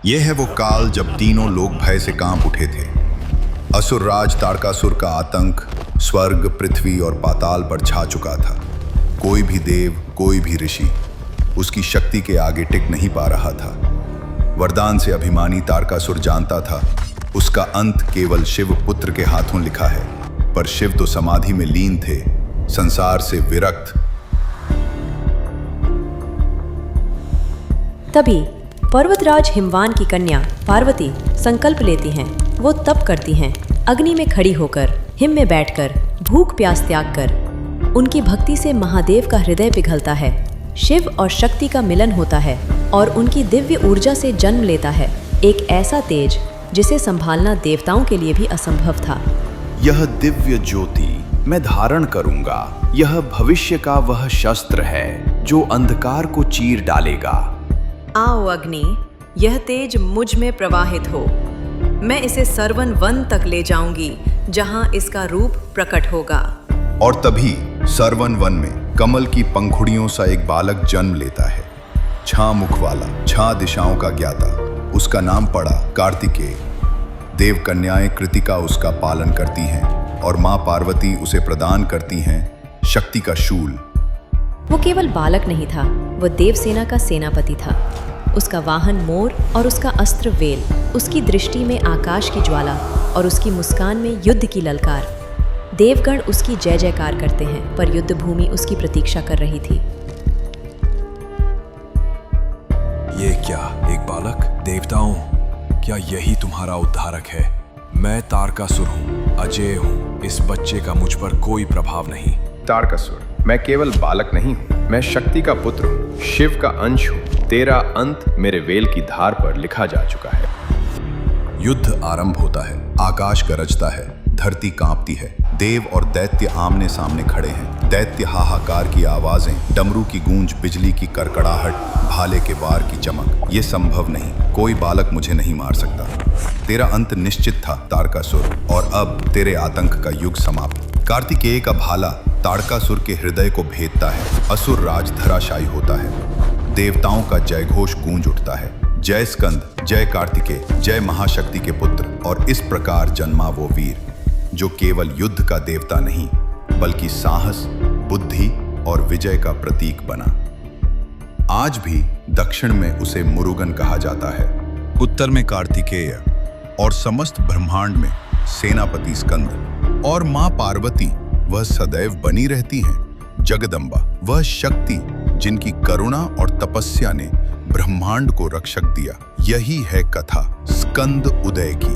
यह है वो काल जब तीनों लोग भय से कांप उठे थे। असुर राज तारकासुर का आतंक स्वर्ग, पृथ्वी और पाताल पर छा चुका था। कोई भी देव, कोई भी ऋषि उसकी शक्ति के आगे टिक नहीं पा रहा था। वरदान से अभिमानी तारकासुर जानता था उसका अंत केवल शिव पुत्र के हाथों लिखा है, पर शिव तो समाधि में लीन थे, संसार से विरक्त। तभी पर्वतराज हिमवान की कन्या पार्वती संकल्प लेती हैं। वो तप करती हैं, अग्नि में खड़ी होकर, हिम में बैठकर, भूख प्यास त्याग कर। उनकी भक्ति से महादेव का हृदय पिघलता है, शिव और शक्ति का मिलन होता है और उनकी दिव्य ऊर्जा से जन्म लेता है एक ऐसा तेज जिसे संभालना देवताओं के लिए भी असंभव था। यह दिव्य ज्योति मैं धारण करूंगा। यह भविष्य का वह शस्त्र है जो अंधकार को चीर डालेगा। आओ अग्नि, यह तेज मुझ में प्रवाहित हो। मैं इसे सरवन वन तक ले जाऊंगी जहां इसका रूप प्रकट होगा। और तभी सरवन वन में कमल की पंखुड़ियों सा एक बालक जन्म लेता है। 6 मुख वाला, 6 दिशाओं का ज्ञाता। उसका नाम पड़ा कार्तिकेय। देव कन्याएं कृतिका उसका पालन करती हैं और माँ पार्वती उसे प्रदान करती हैं शक्ति का शूल। वो केवल बालक नहीं था, वो देवसेना का सेनापति था। उसका वाहन मोर और उसका अस्त्र वेल, उसकी दृष्टि में आकाश की ज्वाला और उसकी मुस्कान में युद्ध की ललकार। देवगण उसकी जय जयकार करते हैं, पर युद्ध भूमि उसकी प्रतीक्षा कर रही थी। ये क्या, एक बालक? देवताओं, क्या यही तुम्हारा उद्धारक है? मैं तारकासुर हूँ, अजेय हूँ। इस बच्चे का मुझ पर कोई प्रभाव नहीं। तारकासुर, मैं केवल बालक नहीं हूँ, मैं शक्ति का पुत्र हूँ, शिव का अंश हूँ। तेरा अंत मेरे वेल की धार पर लिखा जा चुका है। युद्ध आरंभ होता है, आकाश गरजता है, धरती कांपती है। देव और दैत्य आमने सामने खड़े हैं। दैत्य हाहाकार की आवाजें, डमरू की गूंज, बिजली की करकड़ाहट, भाले के वार की चमक। ये संभव नहीं, कोई बालक मुझे नहीं मार सकता। तेरा अंत निश्चित था तारकासुर, और अब तेरे आतंक का युग समाप्त। कार्तिकेय का भाला तारकासुर के हृदय को भेदता है। असुर राज धराशायी होता है। देवताओं का जयघोष गूंज उठता है। जय स्कंद, जय कार्तिकेय, जय महाशक्ति के पुत्र। और इस प्रकार जन्मा वो वीर जो केवल युद्ध का देवता नहीं, बल्कि साहस, बुद्धि और विजय का प्रतीक बना। आज भी दक्षिण में उसे मुरुगन कहा जाता है, उत्तर में कार्तिकेय और समस्त ब्रह्मांड में सेनापति स्कंद। और मां पार्वती वह सदैव बनी रहती हैं, जगदम्बा, वह शक्ति जिनकी करुणा और तपस्या ने ब्रह्मांड को रक्षक दिया। यही है कथा स्कंद उदय की।